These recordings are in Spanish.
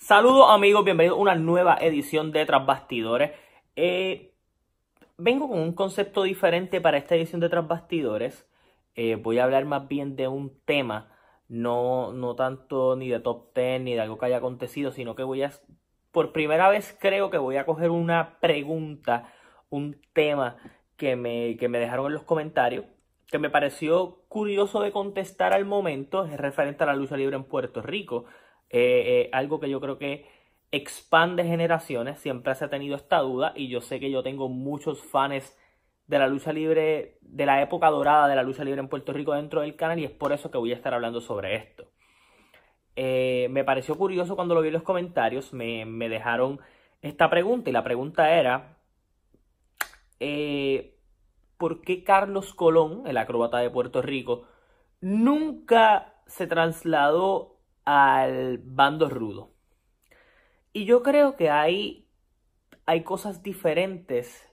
Saludos amigos, bienvenidos a una nueva edición de Tras Bastidores. Vengo con un concepto diferente para esta edición de Tras Bastidores. Voy a hablar más bien de un tema, no tanto ni de top 10 ni de algo que haya acontecido, sino que por primera vez creo que voy a coger una pregunta, un tema que me dejaron en los comentarios, que me pareció curioso de contestar al momento, es referente a la lucha libre en Puerto Rico. Algo que yo creo que expande generaciones, siempre se ha tenido esta duda y yo sé que yo tengo muchos fans de la lucha libre, de la época dorada de la lucha libre en Puerto Rico dentro del canal y es por eso que voy a estar hablando sobre esto. Me pareció curioso cuando lo vi en los comentarios, me dejaron esta pregunta y la pregunta era ¿por qué Carlos Colón, el acróbata de Puerto Rico, nunca se trasladó al bando rudo? Y yo creo que hay cosas diferentes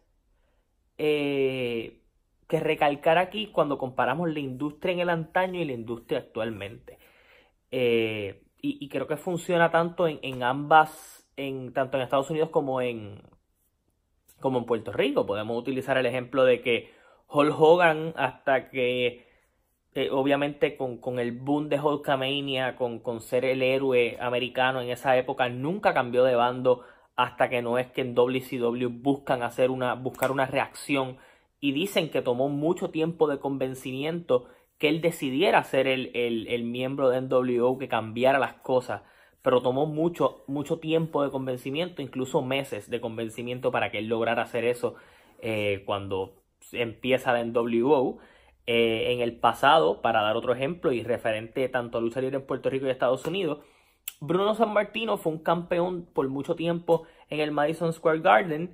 que recalcar aquí cuando comparamos la industria en el antaño y la industria actualmente. Y creo que funciona tanto en ambas, tanto en Estados Unidos como en Puerto Rico. Podemos utilizar el ejemplo de que Hulk Hogan, hasta que obviamente con el boom de Hulkamania, con ser el héroe americano en esa época, nunca cambió de bando hasta que no es que en WCW buscar una reacción y dicen que tomó mucho tiempo de convencimiento que él decidiera ser el miembro de NWO, que cambiara las cosas, pero tomó mucho tiempo de convencimiento, incluso meses de convencimiento para que él lograra hacer eso cuando empieza la NWO. En el pasado, para dar otro ejemplo y referente tanto a lucha libre en Puerto Rico y Estados Unidos, Bruno Sammartino fue un campeón por mucho tiempo en el Madison Square Garden,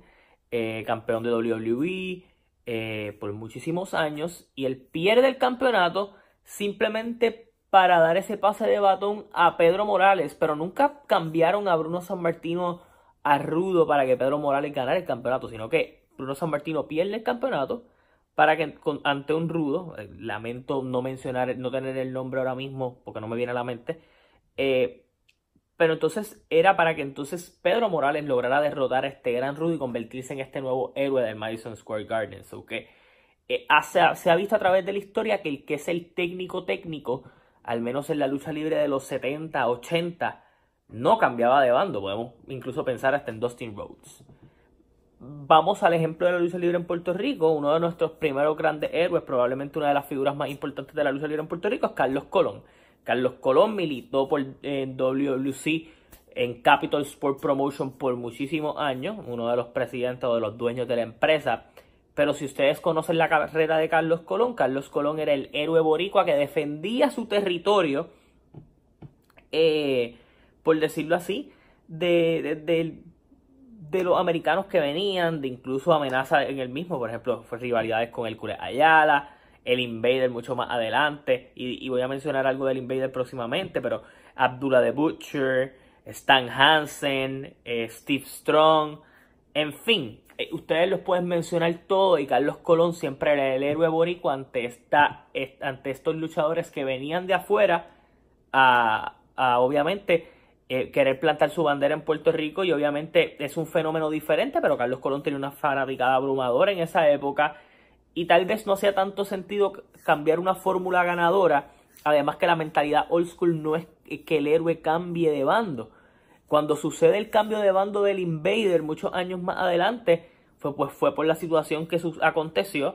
campeón de WWE por muchísimos años, y él pierde el campeonato simplemente para dar ese pase de batón a Pedro Morales, pero nunca cambiaron a Bruno Sammartino a rudo para que Pedro Morales ganara el campeonato, sino que Bruno Sammartino pierde el campeonato para que ante un rudo, lamento no tener el nombre ahora mismo porque no me viene a la mente, pero entonces era para que entonces Pedro Morales lograra derrotar a este gran rudo y convertirse en este nuevo héroe del Madison Square Garden. So que se ha visto a través de la historia que el que es el técnico, al menos en la lucha libre de los 70, 80, no cambiaba de bando. Podemos incluso pensar hasta en Dustin Rhodes. Vamos al ejemplo de la lucha libre en Puerto Rico. Uno de nuestros primeros grandes héroes, probablemente una de las figuras más importantes de la lucha libre en Puerto Rico, es Carlos Colón. Carlos Colón militó en WWC, en Capital Sport Promotion por muchísimos años, uno de los presidentes o de los dueños de la empresa. Pero si ustedes conocen la carrera de Carlos Colón era el héroe boricua que defendía su territorio, por decirlo así, de los americanos que venían, de incluso amenazas en el mismo, por ejemplo, fue rivalidades con Hércules Ayala, el Invader mucho más adelante, y voy a mencionar algo del Invader próximamente, pero Abdullah the Butcher, Stan Hansen, Steve Strong, en fin, ustedes los pueden mencionar todos y Carlos Colón siempre era el héroe boricua ante estos luchadores que venían de afuera a obviamente querer plantar su bandera en Puerto Rico, y obviamente es un fenómeno diferente, pero Carlos Colón tenía una fanaticada abrumadora en esa época y tal vez no hacía tanto sentido cambiar una fórmula ganadora, además que la mentalidad old school no es que el héroe cambie de bando. Cuando sucede el cambio de bando del Invader muchos años más adelante, fue por la situación que aconteció.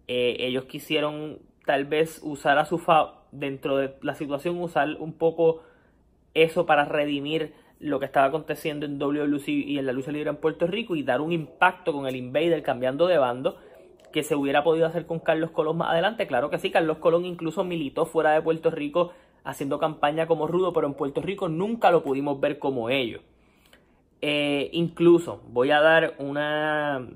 Ellos quisieron tal vez usar dentro de la situación, usar un poco eso para redimir lo que estaba aconteciendo en WWC y en la lucha libre en Puerto Rico y dar un impacto con el Invader cambiando de bando, que se hubiera podido hacer con Carlos Colón más adelante. Claro que sí, Carlos Colón incluso militó fuera de Puerto Rico haciendo campaña como rudo, pero en Puerto Rico nunca lo pudimos ver como ellos. Incluso voy a dar una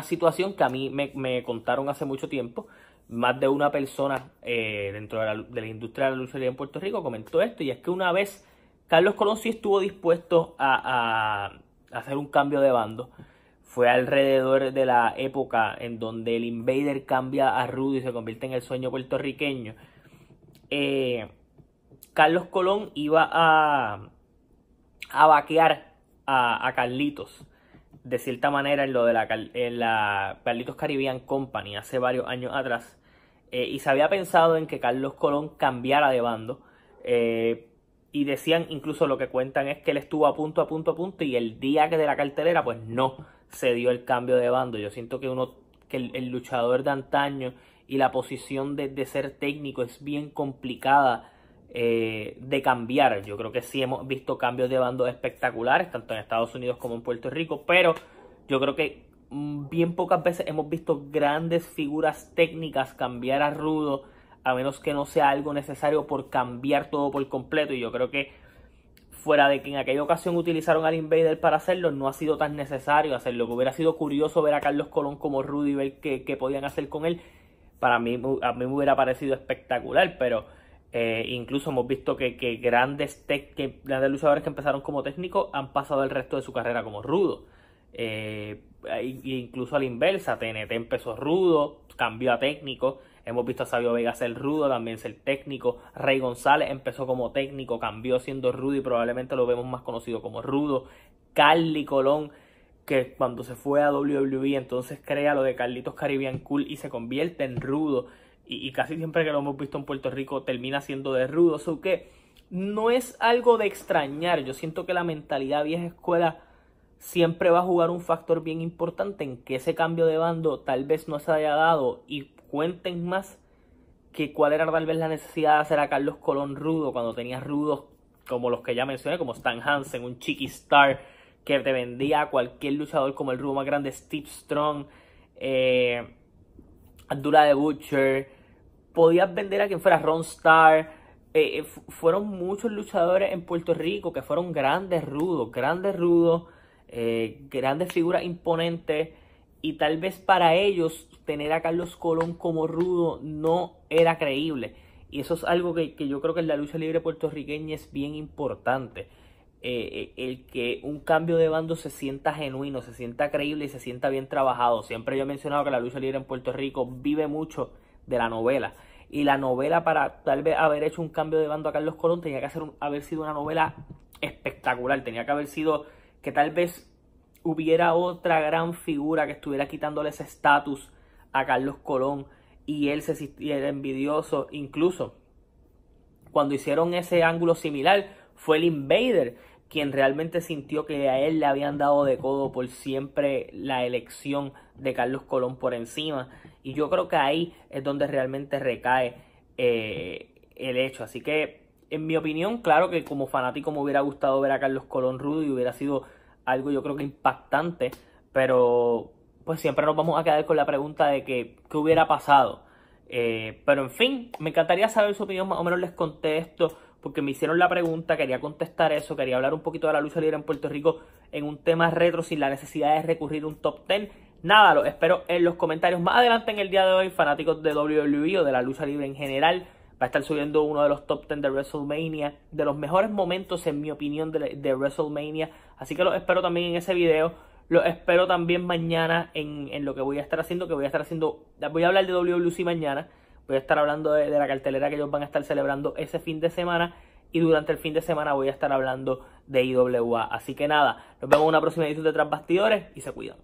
situación que a mí me contaron hace mucho tiempo. Más de una persona dentro de la industria de la lucha libre en Puerto Rico comentó esto, y es que una vez Carlos Colón sí estuvo dispuesto a hacer un cambio de bando. Fue alrededor de la época en donde el Invader cambia a rudo y se convierte en el sueño puertorriqueño. Carlos Colón iba a a vaquear a Carlitos, de cierta manera, en lo de la Carlitos Caribbean Company hace varios años atrás. Y se había pensado en que Carlos Colón cambiara de bando. Y decían, incluso lo que cuentan es que él estuvo a punto, y el día que de la cartelera, pues no se dio el cambio de bando. Yo siento que el luchador de antaño y la posición de ser técnico es bien complicada de cambiar. Yo creo que sí hemos visto cambios de bando espectaculares, tanto en Estados Unidos como en Puerto Rico, pero yo creo que bien pocas veces hemos visto grandes figuras técnicas cambiar a rudo, a menos que no sea algo necesario por cambiar todo por completo. Y yo creo que, fuera de que en aquella ocasión utilizaron al Invader para hacerlo, no ha sido tan necesario hacerlo. Que hubiera sido curioso ver a Carlos Colón como rudo y ver qué podían hacer con él. A mí me hubiera parecido espectacular, pero incluso hemos visto que grandes luchadores que empezaron como técnicos han pasado el resto de su carrera como rudo. Incluso a la inversa, TNT empezó rudo, cambió a técnico. Hemos visto a Sabio Vega ser rudo, también ser técnico. Rey González empezó como técnico, cambió siendo rudo y probablemente lo vemos más conocido como rudo. Carly Colón, que cuando se fue a WWE entonces crea lo de Carlitos Caribbean Cool y se convierte en rudo. Y casi siempre que lo hemos visto en Puerto Rico termina siendo de rudo. So que no es algo de extrañar. Yo siento que la mentalidad vieja escuela siempre va a jugar un factor bien importante en que ese cambio de bando tal vez no se haya dado, y cuenten más que cuál era tal vez la necesidad de hacer a Carlos Colón rudo cuando tenías rudos como los que ya mencioné, como Stan Hansen, un Chiqui Star que te vendía a cualquier luchador como el rudo más grande, Steve Strong, Abdullah the Butcher, podías vender a quien fuera Ron Starr. Fueron muchos luchadores en Puerto Rico que fueron grandes rudos, grandes figuras imponentes, y tal vez para ellos tener a Carlos Colón como rudo no era creíble. Y eso es algo que yo creo que en la lucha libre puertorriqueña es bien importante. El que un cambio de bando se sienta genuino, se sienta creíble y se sienta bien trabajado. Siempre yo he mencionado que la lucha libre en Puerto Rico vive mucho de la novela. Y la novela, para tal vez haber hecho un cambio de bando a Carlos Colón, tenía que haber sido una novela espectacular. Tenía que haber sido que tal vez hubiera otra gran figura que estuviera quitándole ese estatus a Carlos Colón y él se sintiera envidioso. Incluso cuando hicieron ese ángulo similar, fue el Invader quien realmente sintió que a él le habían dado de codo por siempre la elección de Carlos Colón por encima. Y yo creo que ahí es donde realmente recae el hecho. Así que, en mi opinión, claro que como fanático me hubiera gustado ver a Carlos Colón rudo y hubiera sido algo, yo creo que impactante, pero pues siempre nos vamos a quedar con la pregunta de qué hubiera pasado. Pero en fin, me encantaría saber su opinión. Más o menos les contesto porque me hicieron la pregunta, quería contestar eso, quería hablar un poquito de la lucha libre en Puerto Rico en un tema retro sin la necesidad de recurrir a un top 10. Nada, lo espero en los comentarios más adelante en el día de hoy. Fanáticos de WWE o de la lucha libre en general, va a estar subiendo uno de los top 10 de WrestleMania, de los mejores momentos en mi opinión de WrestleMania, así que los espero también en ese video. Los espero también mañana en lo que voy a estar haciendo, voy a hablar de WWC mañana. Voy a estar hablando de la cartelera que ellos van a estar celebrando ese fin de semana, y durante el fin de semana voy a estar hablando de IWA. Así que nada, nos vemos en una próxima edición de Tras Bastidores y se cuidan.